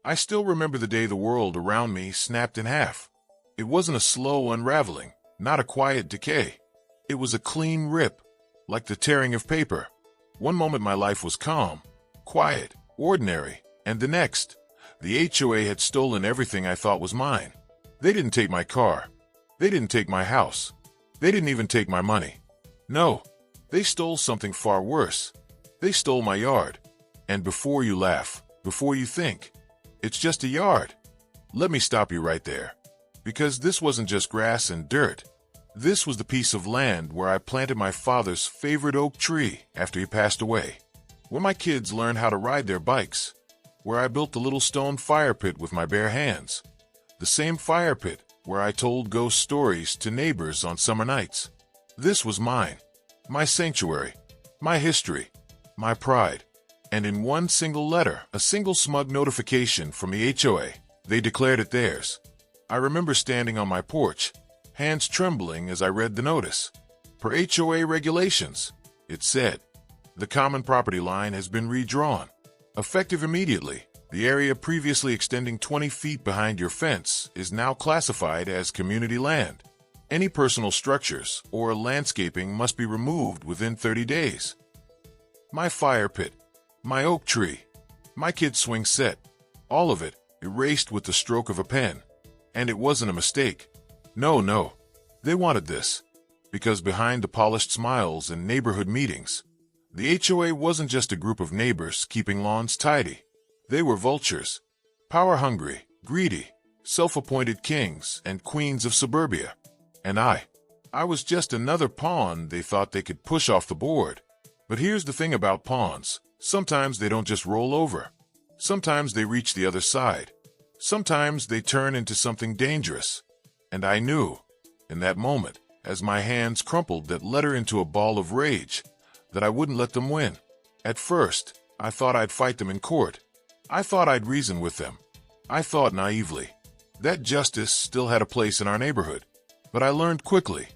I still remember the day the world around me snapped in half. It wasn't a slow unraveling, not a quiet decay. It was a clean rip, like the tearing of paper. One moment my life was calm, quiet, ordinary, and the next, the HOA had stolen everything I thought was mine. They didn't take my car. They didn't take my house. They didn't even take my money. No, they stole something far worse. They stole my yard. And before you laugh, before you think, it's just a yard. Let me stop you right there. Because this wasn't just grass and dirt. This was the piece of land where I planted my father's favorite oak tree after he passed away. Where my kids learned how to ride their bikes. Where I built the little stone fire pit with my bare hands. The same fire pit where I told ghost stories to neighbors on summer nights. This was mine. My sanctuary. My history. My pride. And in one single letter, a single smug notification from the HOA, they declared it theirs. I remember standing on my porch, hands trembling as I read the notice. Per HOA regulations, it said, the common property line has been redrawn. Effective immediately, the area previously extending 20 feet behind your fence is now classified as community land. Any personal structures or landscaping must be removed within 30 days. My fire pit, my oak tree, my kid's swing set, all of it erased with the stroke of a pen. And it wasn't a mistake. No. They wanted this. Because behind the polished smiles and neighborhood meetings, the HOA wasn't just a group of neighbors keeping lawns tidy. They were vultures. Power-hungry, greedy, self-appointed kings and queens of suburbia. And I was just another pawn they thought they could push off the board. But here's the thing about pawns. Sometimes they don't just roll over. Sometimes they reach the other side. Sometimes they turn into something dangerous. And I knew, in that moment, as my hands crumpled that letter into a ball of rage, that I wouldn't let them win. At first, I thought I'd fight them in court. I thought I'd reason with them. I thought naively that justice still had a place in our neighborhood. But I learned quickly,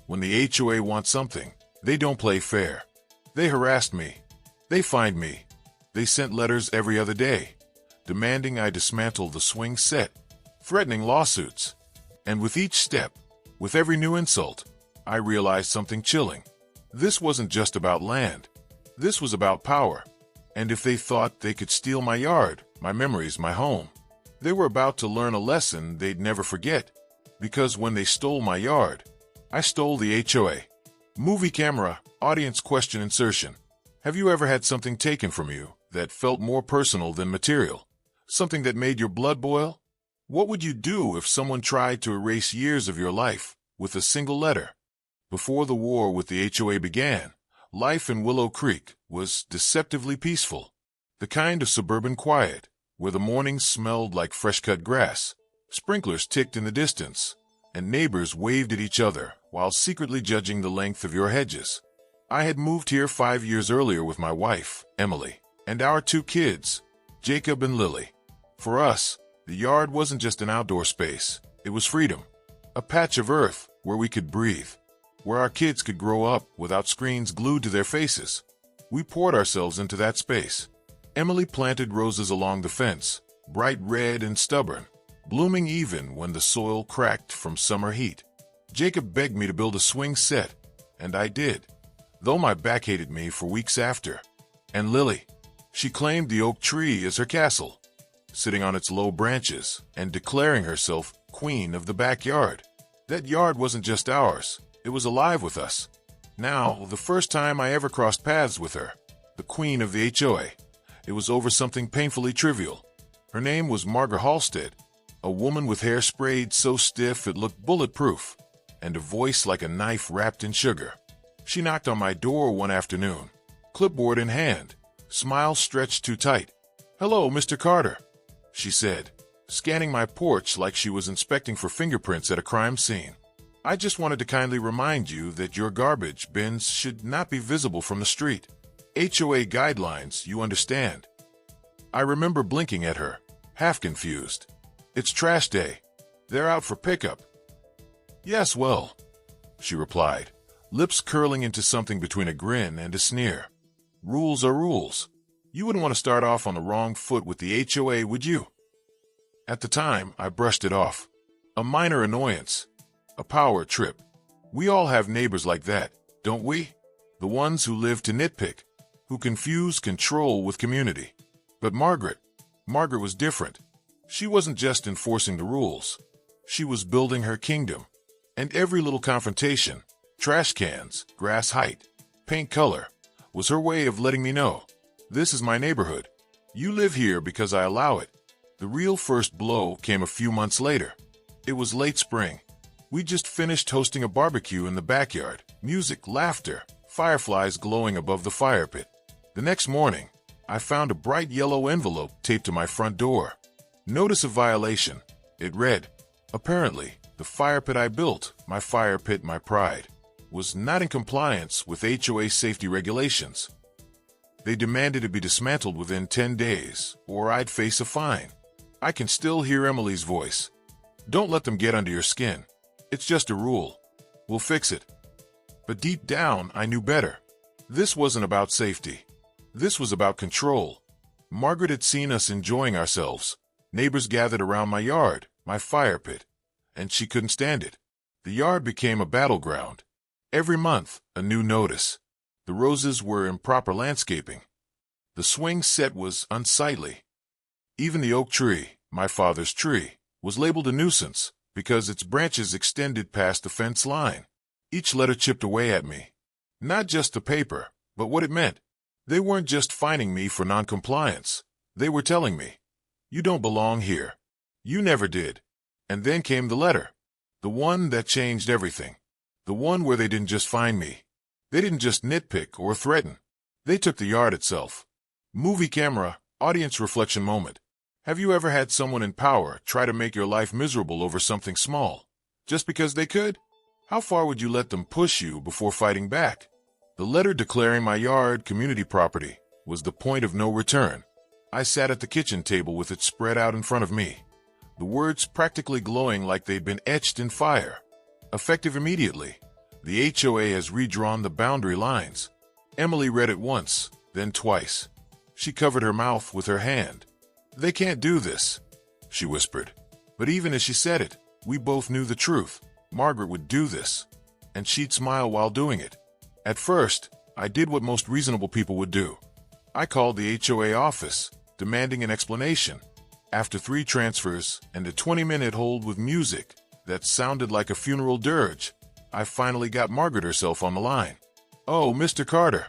when the HOA wants something, they don't play fair. They harassed me. They fined me. They sent letters every other day, demanding I dismantle the swing set, threatening lawsuits. And with each step, with every new insult, I realized something chilling. This wasn't just about land. This was about power. And if they thought they could steal my yard, my memories, my home, they were about to learn a lesson they'd never forget. Because when they stole my yard, I stole the HOA. Movie camera, audience question insertion. Have you ever had something taken from you that felt more personal than material? Something that made your blood boil? What would you do if someone tried to erase years of your life with a single letter? Before the war with the HOA began, life in Willow Creek was deceptively peaceful. The kind of suburban quiet where the mornings smelled like fresh-cut grass, sprinklers ticked in the distance, and neighbors waved at each other while secretly judging the length of your hedges. I had moved here 5 years earlier with my wife, Emily, and our 2 kids, Jacob and Lily. For us, the yard wasn't just an outdoor space. It was freedom. A patch of earth where we could breathe, where our kids could grow up without screens glued to their faces. We poured ourselves into that space. Emily planted roses along the fence, bright red and stubborn, blooming even when the soil cracked from summer heat. Jacob begged me to build a swing set, and I did, though my back hated me for weeks after. And Lily, she claimed the oak tree as her castle, sitting on its low branches and declaring herself queen of the backyard. That yard wasn't just ours, it was alive with us. Now, the first time I ever crossed paths with her, the queen of the HOA, it was over something painfully trivial. Her name was Margaret Halstead, a woman with hair sprayed so stiff it looked bulletproof, and a voice like a knife wrapped in sugar. She knocked on my door one afternoon, clipboard in hand, smile stretched too tight. "Hello, Mr. Carter," she said, scanning my porch like she was inspecting for fingerprints at a crime scene. "I just wanted to kindly remind you that your garbage bins should not be visible from the street. HOA guidelines, you understand." I remember blinking at her, half confused. "It's trash day. They're out for pickup." "Yes, well," she replied, lips curling into something between a grin and a sneer. "Rules are rules. You wouldn't want to start off on the wrong foot with the HOA, would you?" At the time, I brushed it off. A minor annoyance. A power trip. We all have neighbors like that, don't we? The ones who live to nitpick, who confuse control with community. But Margaret was different. She wasn't just enforcing the rules. She was building her kingdom. And every little confrontation, trash cans, grass height, paint color, was her way of letting me know, this is my neighborhood. You live here because I allow it. The real first blow came a few months later. It was late spring. We just finished hosting a barbecue in the backyard. Music, laughter, fireflies glowing above the fire pit. The next morning, I found a bright yellow envelope taped to my front door. Notice of violation. It read, apparently, the fire pit I built, my fire pit, my pride, was not in compliance with HOA safety regulations. They demanded it be dismantled within 10 days, or I'd face a fine. I can still hear Emily's voice. Don't let them get under your skin. It's just a rule. We'll fix it. But deep down, I knew better. This wasn't about safety. This was about control. Margaret had seen us enjoying ourselves. Neighbors gathered around my yard, my fire pit, and she couldn't stand it. The yard became a battleground. Every month, a new notice. The roses were improper landscaping. The swing set was unsightly. Even the oak tree, my father's tree, was labeled a nuisance because its branches extended past the fence line. Each letter chipped away at me. Not just the paper, but what it meant. They weren't just fining me for noncompliance. They were telling me, you don't belong here. You never did. And then came the letter. The one that changed everything. The one where they didn't just fine me. They didn't just nitpick or threaten. They took the yard itself. Movie camera, audience reflection moment. Have you ever had someone in power try to make your life miserable over something small? Just because they could? How far would you let them push you before fighting back? The letter declaring my yard community property was the point of no return. I sat at the kitchen table with it spread out in front of me. The words practically glowing like they'd been etched in fire. Effective immediately. The HOA has redrawn the boundary lines. Emily read it once, then twice. She covered her mouth with her hand. They can't do this, she whispered. But even as she said it, we both knew the truth. Margaret would do this, and she'd smile while doing it. At first, I did what most reasonable people would do. I called the HOA office, demanding an explanation. After 3 transfers and a 20-minute hold with music that sounded like a funeral dirge, I finally got Margaret herself on the line. "Oh, Mr. Carter,"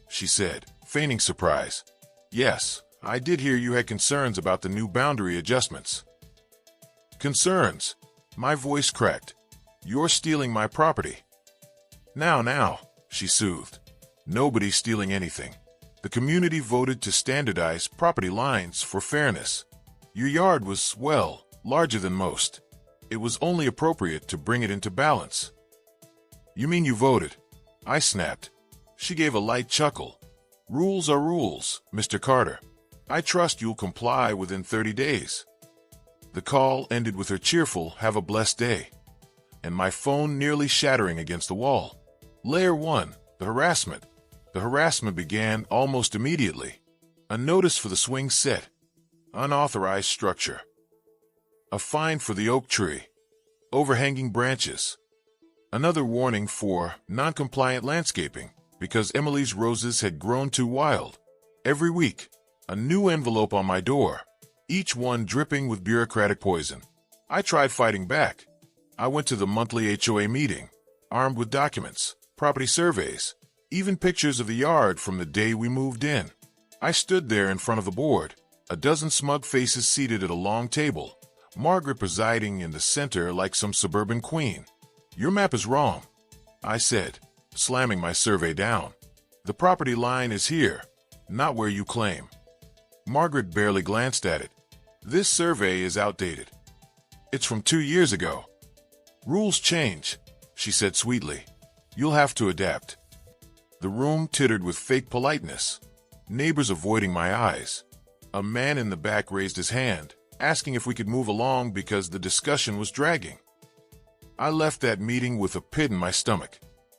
she said, feigning surprise. "Yes, I did hear you had concerns about the new boundary adjustments." "Concerns?" My voice cracked. "You're stealing my property." Now, she soothed. Nobody's stealing anything. The community voted to standardize property lines for fairness. Your yard was, well, larger than most. It was only appropriate to bring it into balance. "You mean you voted?" I snapped. She gave a light chuckle. "Rules are rules, Mr. Carter. I trust you'll comply within 30 days. The call ended with her cheerful, "Have a blessed day," and my phone nearly shattering against the wall. Layer 1, the harassment. The harassment began almost immediately. A notice for the swing set. Unauthorized structure. A fine for the oak tree. Overhanging branches. Another warning for non-compliant landscaping because Emily's roses had grown too wild. Every week, a new envelope on my door, each one dripping with bureaucratic poison. I tried fighting back. I went to the monthly HOA meeting, armed with documents, property surveys, even pictures of the yard from the day we moved in. I stood there in front of the board, a dozen smug faces seated at a long table, Margaret presiding in the center like some suburban queen. "Your map is wrong," I said, slamming my survey down. "The property line is here, not where you claim." Margaret barely glanced at it. "This survey is outdated. It's from 2 years ago." "Rules change," she said sweetly. "You'll have to adapt." The room tittered with fake politeness. Neighbors avoiding my eyes. A man in the back raised his hand, asking if we could move along because the discussion was dragging. I left that meeting with a pit in my stomach.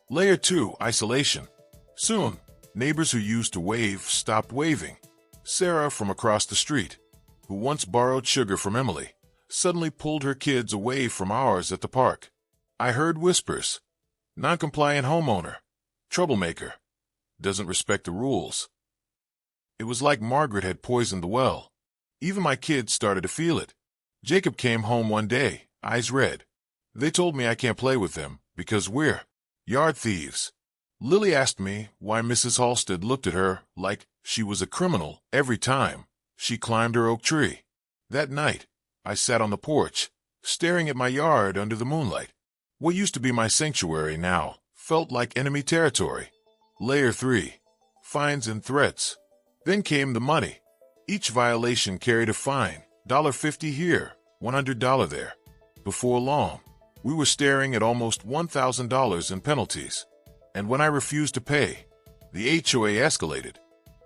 Layer 2, isolation. Soon, neighbors who used to wave stopped waving. Sarah from across the street, who once borrowed sugar from Emily, suddenly pulled her kids away from ours at the park. I heard whispers. Non-compliant homeowner. Troublemaker. Doesn't respect the rules. It was like Margaret had poisoned the well. Even my kids started to feel it. Jacob came home one day, eyes red. They told me I can't play with them because we're yard thieves. Lily asked me why Mrs. Halstead looked at her like she was a criminal every time she climbed her oak tree. That night, I sat on the porch, staring at my yard under the moonlight. What used to be my sanctuary now felt like enemy territory. Layer 3. Fines and threats. Then came the money. Each violation carried a fine, $50 here, $100 there. Before long, we were staring at almost $1,000 in penalties. And when I refused to pay, the HOA escalated.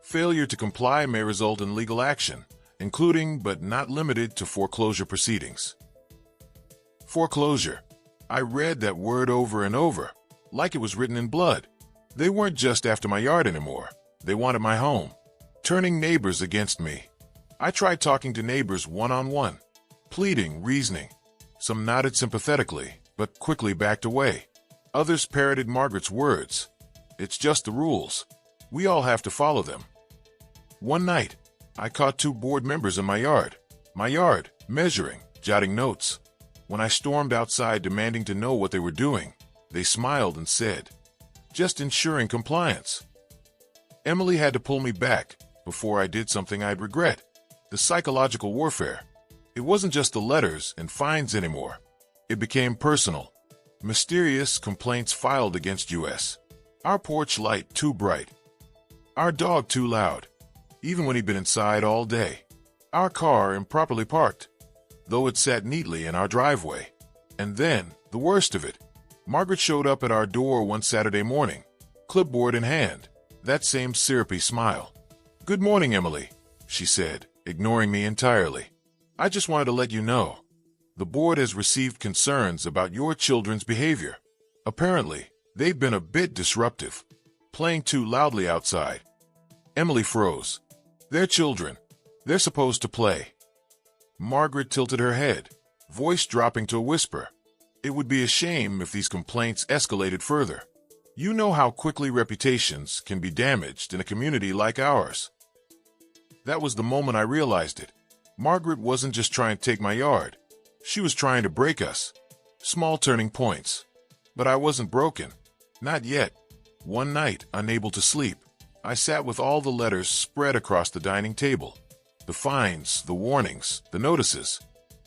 Failure to comply may result in legal action, including but not limited to foreclosure proceedings. Foreclosure. I read that word over and over, like it was written in blood. They weren't just after my yard anymore. They wanted my home, turning neighbors against me. I tried talking to neighbors one-on-one, pleading, reasoning. Some nodded sympathetically, but quickly backed away. Others parroted Margaret's words. It's just the rules. We all have to follow them. One night, I caught 2 board members in my yard, measuring, jotting notes. When I stormed outside demanding to know what they were doing, they smiled and said, "Just ensuring compliance." Emily had to pull me back before I did something I'd regret. The psychological warfare. It wasn't just the letters and fines anymore. It became personal. Mysterious complaints filed against us. Our porch light too bright. Our dog too loud, even when he'd been inside all day. Our car improperly parked, though it sat neatly in our driveway. And then, the worst of it, Margaret showed up at our door one Saturday morning, clipboard in hand, that same syrupy smile. "Good morning, Emily," she said, ignoring me entirely. "I just wanted to let you know. The board has received concerns about your children's behavior. Apparently, they've been a bit disruptive, playing too loudly outside." Emily froze. "They're children. They're supposed to play." Margaret tilted her head, voice dropping to a whisper. "It would be a shame if these complaints escalated further. You know how quickly reputations can be damaged in a community like ours." That was the moment I realized it. Margaret wasn't just trying to take my yard. She was trying to break us. Small turning points. But I wasn't broken. Not yet. One night, unable to sleep, I sat with all the letters spread across the dining table. The fines, the warnings, the notices.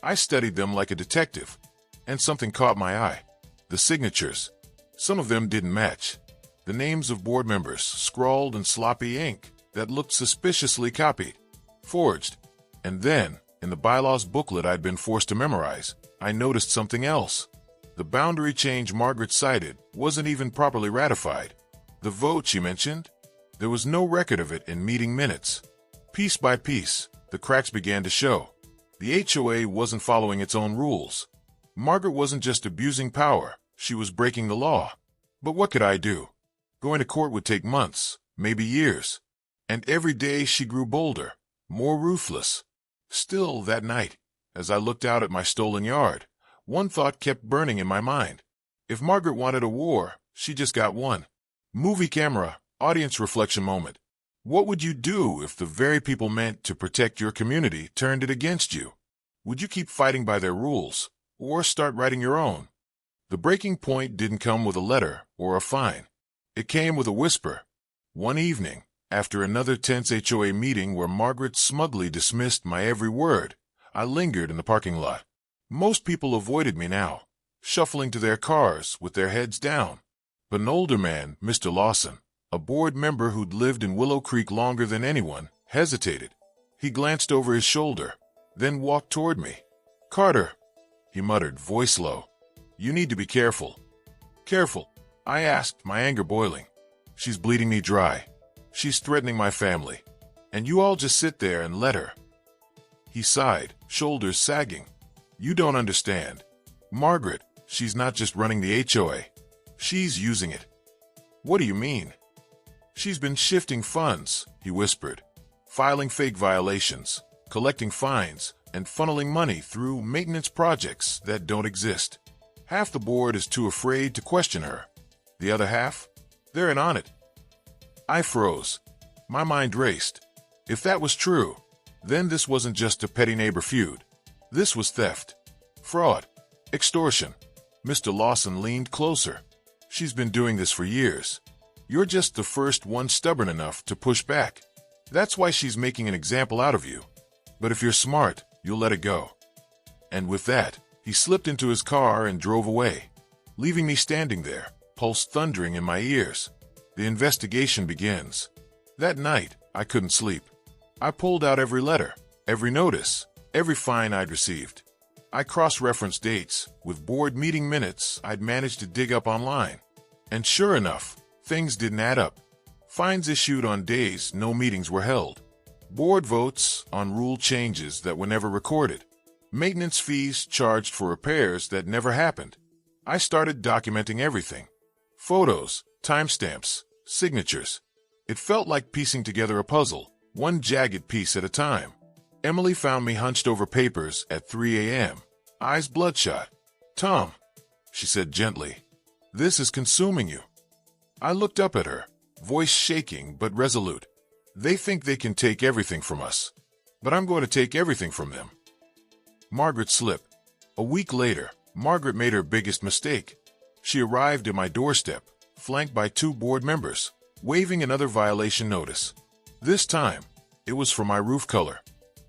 I studied them like a detective. And something caught my eye. The signatures. Some of them didn't match. The names of board members scrawled in sloppy ink that looked suspiciously copied. Forged. And then, in the bylaws booklet I'd been forced to memorize, I noticed something else. The boundary change Margaret cited wasn't even properly ratified. The vote she mentioned? There was no record of it in meeting minutes. Piece by piece, the cracks began to show. The HOA wasn't following its own rules. Margaret wasn't just abusing power, she was breaking the law. But what could I do? Going to court would take months, maybe years. And every day she grew bolder, more ruthless. Still, that night, as I looked out at my stolen yard, one thought kept burning in my mind. If Margaret wanted a war, she just got one. Movie camera, audience reflection moment. What would you do if the very people meant to protect your community turned it against you? Would you keep fighting by their rules, or start writing your own? The breaking point didn't come with a letter or a fine. It came with a whisper. One evening, after another tense HOA meeting where Margaret smugly dismissed my every word, I lingered in the parking lot. Most people avoided me now, shuffling to their cars with their heads down. But an older man, Mr. Lawson, a board member who'd lived in Willow Creek longer than anyone, hesitated. He glanced over his shoulder, then walked toward me. "Carter," he muttered, voice low. "You need to be careful." "Careful?" I asked, my anger boiling. "She's bleeding me dry. She's threatening my family. And you all just sit there and let her." He sighed, shoulders sagging. "You don't understand. Margaret, she's not just running the HOA. She's using it." "What do you mean?" "She's been shifting funds," he whispered. "Filing fake violations, collecting fines, and funneling money through maintenance projects that don't exist. Half the board is too afraid to question her. The other half? They're in on it. I froze. My mind raced. If that was true, then this wasn't just a petty neighbor feud. This was theft, fraud, extortion. Mr. Lawson leaned closer. She's been doing this for years. You're just the first one stubborn enough to push back. That's why she's making an example out of you. But if you're smart, you'll let it go. And with that, he slipped into his car and drove away, leaving me standing there, pulse thundering in my ears. The investigation begins. That night, I couldn't sleep. I pulled out every letter, every notice, every fine I'd received. I cross-referenced dates with board meeting minutes I'd managed to dig up online. And sure enough, things didn't add up. Fines issued on days no meetings were held. Board votes on rule changes that were never recorded. Maintenance fees charged for repairs that never happened. I started documenting everything. Photos, timestamps, signatures. It felt like piecing together a puzzle, one jagged piece at a time. Emily found me hunched over papers at 3 a.m., eyes bloodshot. "Tom," she said gently, "this is consuming you." I looked up at her, voice shaking but resolute. They think they can take everything from us, but I'm going to take everything from them. Margaret slipped. A week later, Margaret made her biggest mistake. She arrived at my doorstep, flanked by 2 board members, waving another violation notice. This time, it was for my roof color.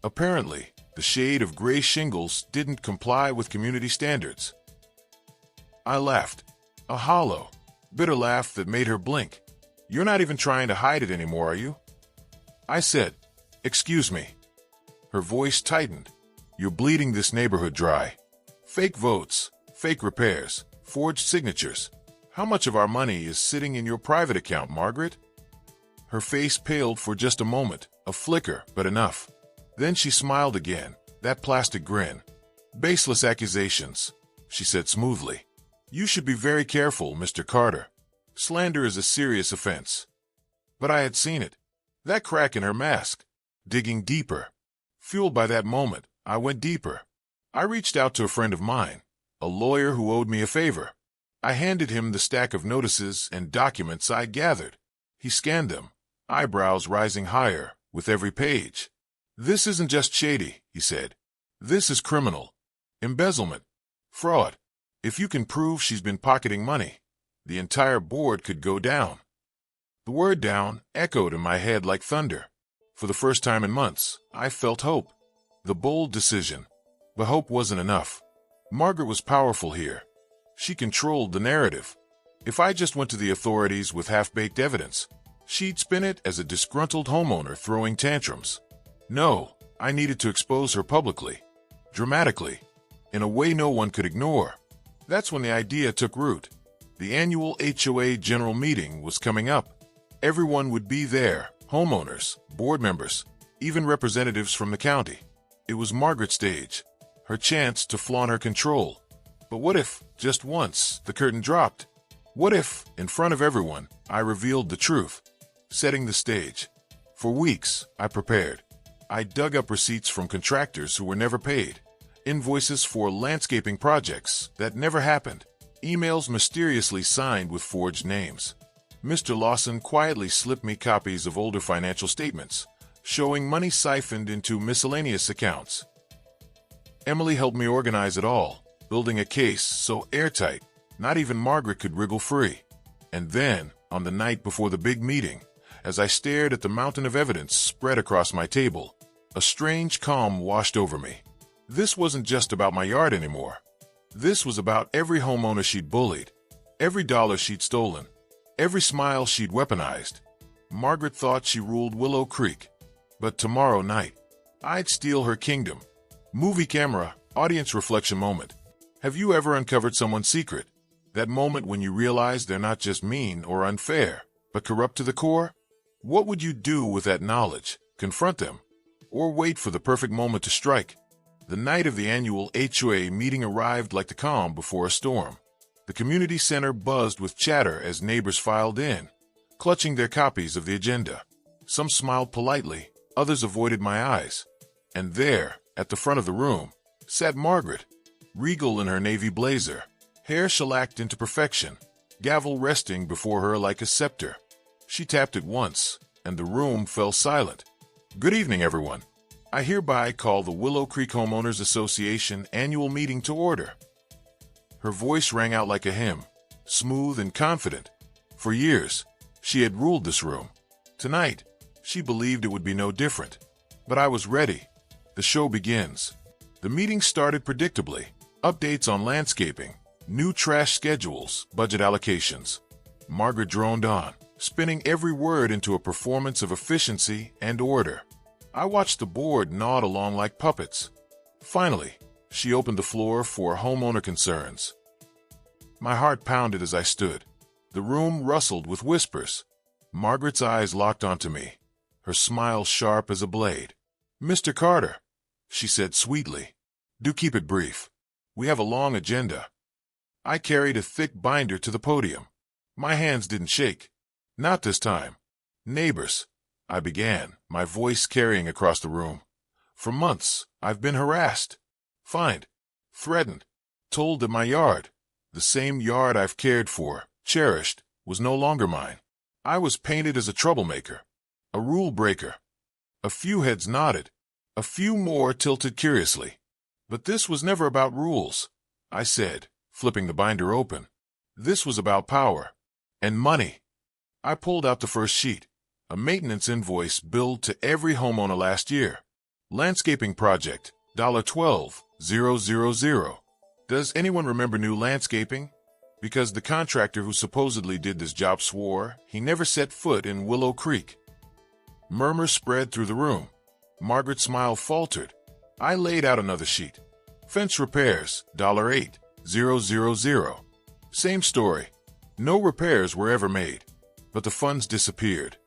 Apparently, the shade of gray shingles didn't comply with community standards. I laughed, a hollow, bitter laugh that made her blink. "You're not even trying to hide it anymore, are you?" I said, "Excuse me." Her voice tightened. "You're bleeding this neighborhood dry. Fake votes, fake repairs, forged signatures. How much of our money is sitting in your private account, Margaret?" Her face paled for just a moment, a flicker, but enough. Then she smiled again, that plastic grin. "Baseless accusations," she said smoothly. "You should be very careful, Mr. Carter. Slander is a serious offense." But I had seen it. That crack in her mask. Digging deeper. Fueled by that moment, I went deeper. I reached out to a friend of mine, a lawyer who owed me a favor. I handed him the stack of notices and documents I'd gathered. He scanned them, eyebrows rising higher with every page. "This isn't just shady," he said. "This is criminal. Embezzlement. Fraud. If you can prove she's been pocketing money, the entire board could go down." The word "down" echoed in my head like thunder. For the first time in months, I felt hope. The bold decision. But hope wasn't enough. Margaret was powerful here. She controlled the narrative. If I just went to the authorities with half-baked evidence, she'd spin it as a disgruntled homeowner throwing tantrums. No, I needed to expose her publicly, dramatically, in a way no one could ignore. That's when the idea took root. The annual HOA general meeting was coming up. Everyone would be there, homeowners, board members, even representatives from the county. It was Margaret's stage, her chance to flaunt her control. But what if, just once, the curtain dropped? What if, in front of everyone, I revealed the truth, setting the stage? For weeks, I prepared. I dug up receipts from contractors who were never paid, invoices for landscaping projects that never happened, emails mysteriously signed with forged names. Mr. Lawson quietly slipped me copies of older financial statements, showing money siphoned into miscellaneous accounts. Emily helped me organize it all, building a case so airtight, not even Margaret could wriggle free. And then, on the night before the big meeting, as I stared at the mountain of evidence spread across my table, a strange calm washed over me. This wasn't just about my yard anymore. This was about every homeowner she'd bullied, every dollar she'd stolen, every smile she'd weaponized. Margaret thought she ruled Willow Creek. But tomorrow night, I'd steal her kingdom. Movie camera, audience reflection moment. Have you ever uncovered someone's secret? That moment when you realize they're not just mean or unfair, but corrupt to the core? What would you do with that knowledge? Confront them? Or wait for the perfect moment to strike? The night of the annual HOA meeting arrived like the calm before a storm. The community center buzzed with chatter as neighbors filed in, clutching their copies of the agenda. Some smiled politely, others avoided my eyes. And there, At the front of the room sat Margaret, regal in her navy blazer, hair shellacked into perfection, gavel resting before her like a scepter. She tapped it once, and the room fell silent. "Good evening, everyone. I hereby call the Willow Creek Homeowners Association annual meeting to order." Her voice rang out like a hymn, smooth and confident. For years, she had ruled this room. Tonight, she believed it would be no different. But I was ready. The show begins. The meeting started predictably. Updates on landscaping, new trash schedules, budget allocations. Margaret droned on, spinning every word into a performance of efficiency and order. I watched the board nod along like puppets. Finally, she opened the floor for homeowner concerns. My heart pounded as I stood. The room rustled with whispers. Margaret's eyes locked onto me, her smile sharp as a blade. "Mr. Carter," she said sweetly, "do keep it brief. We have a long agenda." I carried a thick binder to the podium. My hands didn't shake. Not this time. "Neighbors," I began, my voice carrying across the room. "For months, I've been harassed, fined, threatened, told that my yard, the same yard I've cared for, cherished, was no longer mine. I was painted as a troublemaker, a rule breaker." A few heads nodded. A few more tilted curiously. "But this was never about rules," I said, flipping the binder open. "This was about power and money." I pulled out the first sheet, a maintenance invoice billed to every homeowner last year. Landscaping project, $12,000. Does anyone remember new landscaping? Because the contractor who supposedly did this job swore he never set foot in Willow Creek. Murmurs spread through the room. Margaret's smile faltered. I laid out another sheet. Fence repairs, $8,000. Same story. No repairs were ever made, but the funds disappeared.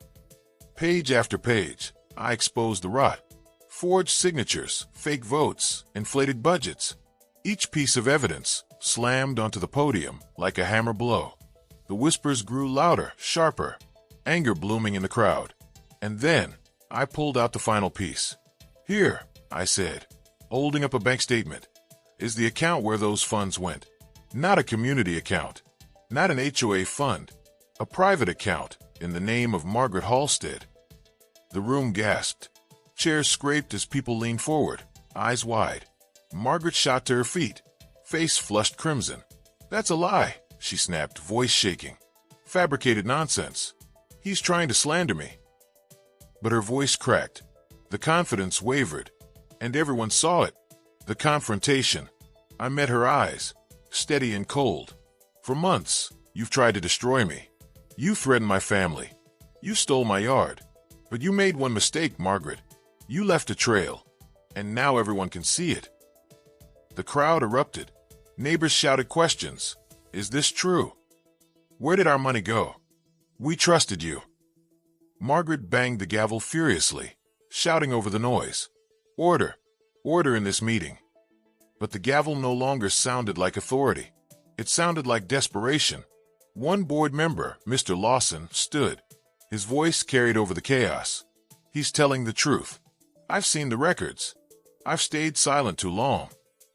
Page after page, I exposed the rot. Forged signatures, fake votes, inflated budgets. Each piece of evidence slammed onto the podium like a hammer blow. The whispers grew louder, sharper, anger blooming in the crowd. And then, I pulled out the final piece. "Here," I said, holding up a bank statement, "is the account where those funds went. Not a community account, not an HOA fund, a private account in the name of Margaret Halstead." The room gasped. Chairs scraped as people leaned forward, eyes wide. Margaret shot to her feet, face flushed crimson. "That's a lie," she snapped, voice shaking. "Fabricated nonsense. He's trying to slander me." But her voice cracked. The confidence wavered, and everyone saw it. The confrontation. I met her eyes, steady and cold. "For months, you've tried to destroy me. You threatened my family. You stole my yard. But you made one mistake, Margaret. You left a trail, and now everyone can see it." The crowd erupted. Neighbors shouted questions. "Is this true? Where did our money go? We trusted you." Margaret banged the gavel furiously, shouting over the noise. "Order! Order in this meeting." But the gavel no longer sounded like authority. It sounded like desperation. One board member, Mr. Lawson, stood. His voice carried over the chaos. "He's telling the truth. I've seen the records. I've stayed silent too long.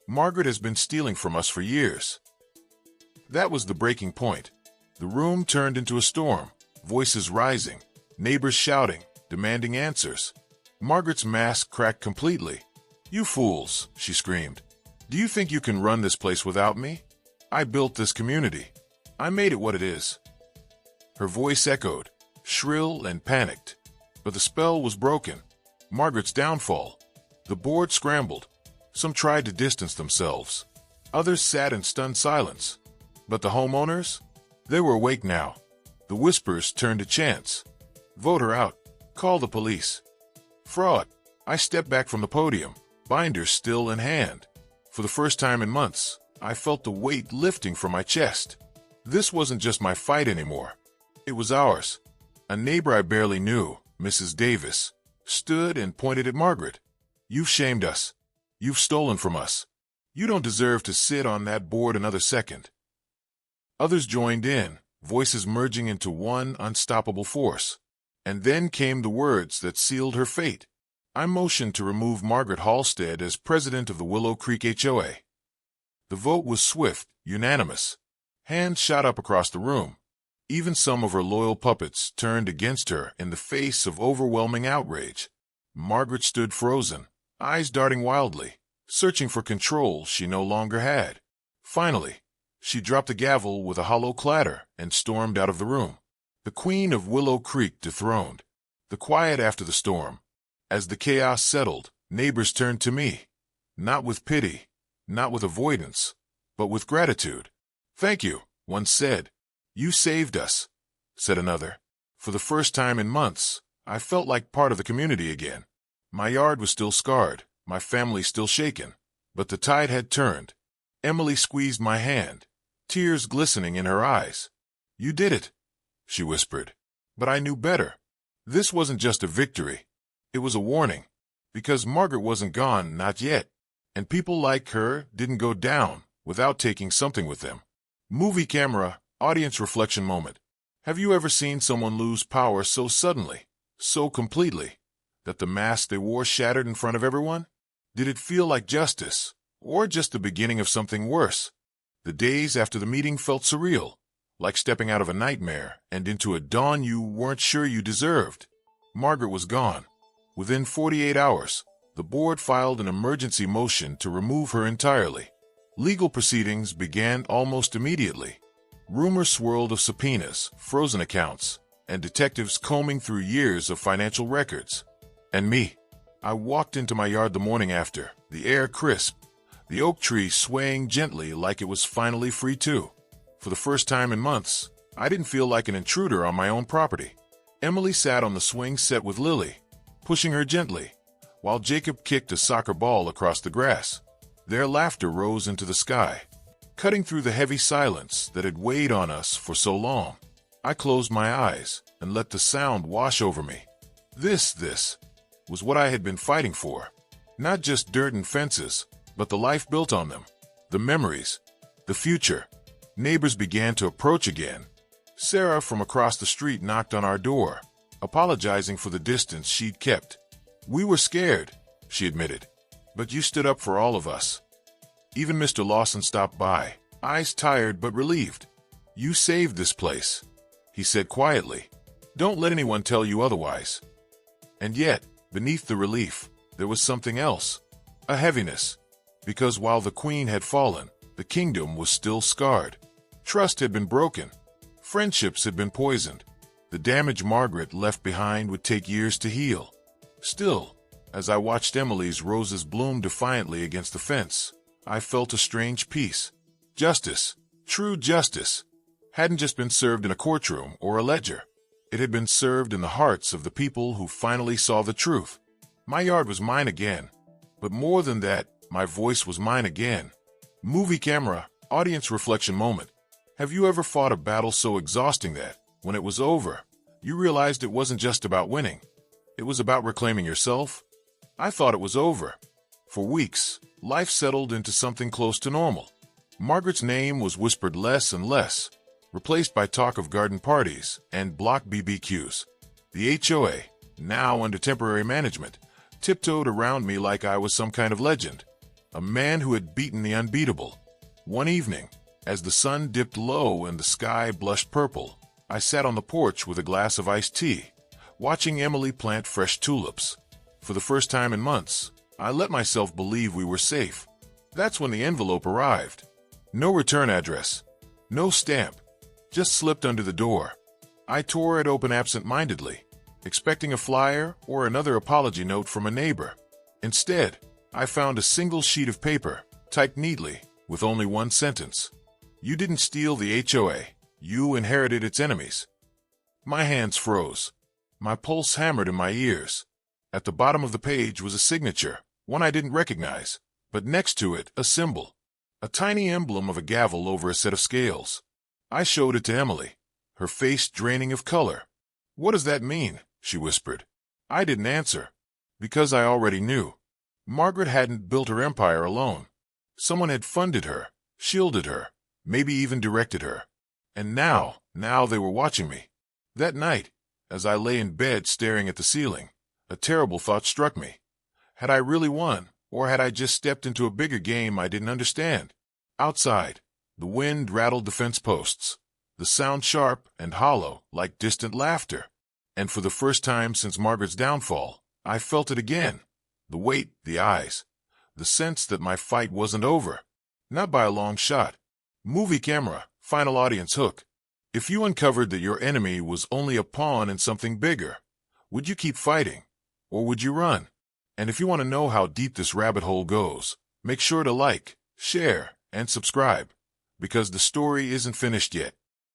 Margaret has been stealing from us for years." That was the breaking point. The room turned into a storm, voices rising, neighbors shouting, demanding answers. Margaret's mask cracked completely. "You fools," she screamed. "Do you think you can run this place without me? I built this community. I made it what it is." Her voice echoed, shrill and panicked. But the spell was broken. Margaret's downfall. The board scrambled. Some tried to distance themselves. Others sat in stunned silence. But the homeowners? They were awake now. The whispers turned to chants. "Vote her out. Call the police. Fraud." I stepped back from the podium, binder still in hand. For the first time in months, I felt the weight lifting from my chest. This wasn't just my fight anymore. It was ours. A neighbor I barely knew, Mrs. Davis, stood and pointed at Margaret. "You've shamed us. You've stolen from us. You don't deserve to sit on that board another second." Others joined in, voices merging into one unstoppable force. And then came the words that sealed her fate. I motioned to remove Margaret Halstead as president of the Willow Creek HOA. The vote was swift, unanimous. Hands shot up across the room. Even some of her loyal puppets turned against her in the face of overwhelming outrage. Margaret stood frozen, eyes darting wildly, searching for control she no longer had. Finally, she dropped the gavel with a hollow clatter and stormed out of the room. The Queen of Willow Creek dethroned. The quiet after the storm. As the chaos settled, neighbors turned to me, not with pity, not with avoidance, but with gratitude. "Thank you," one said. "You saved us," said another. For the first time in months, I felt like part of the community again. My yard was still scarred, my family still shaken, but the tide had turned. Emily squeezed my hand, tears glistening in her eyes. "You did it," she whispered. But I knew better. This wasn't just a victory. It was a warning. Because Margaret wasn't gone, not yet. And people like her didn't go down without taking something with them. Movie camera, audience reflection moment. Have you ever seen someone lose power so suddenly, so completely, that the mask they wore shattered in front of everyone? Did it feel like justice, or just the beginning of something worse? The days after the meeting felt surreal, like stepping out of a nightmare and into a dawn you weren't sure you deserved. Margaret was gone. Within 48 hours, the board filed an emergency motion to remove her entirely. Legal proceedings began almost immediately. Rumors swirled of subpoenas, frozen accounts, and detectives combing through years of financial records. And me. I walked into my yard the morning after, the air crisp, the oak tree swaying gently like it was finally free too. For the first time in months, I didn't feel like an intruder on my own property. Emily sat on the swing set with Lily, pushing her gently, while Jacob kicked a soccer ball across the grass. Their laughter rose into the sky, cutting through the heavy silence that had weighed on us for so long. I closed my eyes and let the sound wash over me. This was what I had been fighting for. Not just dirt and fences, but the life built on them, the memories, the future. Neighbors began to approach again. Sarah from across the street knocked on our door, apologizing for the distance she'd kept. "We were scared," she admitted, "but you stood up for all of us." Even Mr. Lawson stopped by, eyes tired but relieved. "You saved this place," he said quietly. "Don't let anyone tell you otherwise." And yet, beneath the relief, there was something else, a heaviness. Because while the queen had fallen, the kingdom was still scarred. Trust had been broken. Friendships had been poisoned. The damage Margaret left behind would take years to heal. Still, as I watched Emily's roses bloom defiantly against the fence, I felt a strange peace. Justice, true justice, hadn't just been served in a courtroom or a ledger. It had been served in the hearts of the people who finally saw the truth. My yard was mine again. But more than that, my voice was mine again. Movie camera, audience reflection moment. Have you ever fought a battle so exhausting that, when it was over, you realized it wasn't just about winning? It was about reclaiming yourself? I thought it was over. For weeks, life settled into something close to normal. Margaret's name was whispered less and less, replaced by talk of garden parties and block BBQs. The HOA, now under temporary management, tiptoed around me like I was some kind of legend, a man who had beaten the unbeatable. One evening, as the sun dipped low and the sky blushed purple, I sat on the porch with a glass of iced tea, watching Emily plant fresh tulips. For the first time in months, I let myself believe we were safe. That's when the envelope arrived. No return address, no stamp, just slipped under the door. I tore it open absent-mindedly, expecting a flyer or another apology note from a neighbor. Instead, I found a single sheet of paper, typed neatly, with only one sentence. "You didn't steal the HOA. You inherited its enemies." My hands froze. My pulse hammered in my ears. At the bottom of the page was a signature, one I didn't recognize, but next to it, a symbol. A tiny emblem of a gavel over a set of scales. I showed it to Emily, her face draining of color. "What does that mean?" she whispered. I didn't answer, because I already knew. Margaret hadn't built her empire alone. Someone had funded her, shielded her, maybe even directed her. And now they were watching me. That night, as I lay in bed staring at the ceiling, a terrible thought struck me. Had I really won, or had I just stepped into a bigger game I didn't understand? Outside, the wind rattled the fence posts, the sound sharp and hollow like distant laughter. And for the first time since Margaret's downfall, I felt it again. The weight, the eyes, the sense that my fight wasn't over. Not by a long shot. Movie camera, final audience hook. If you uncovered that your enemy was only a pawn in something bigger, would you keep fighting, or would you run? And if you want to know how deep this rabbit hole goes, make sure to like, share, and subscribe, because the story isn't finished yet.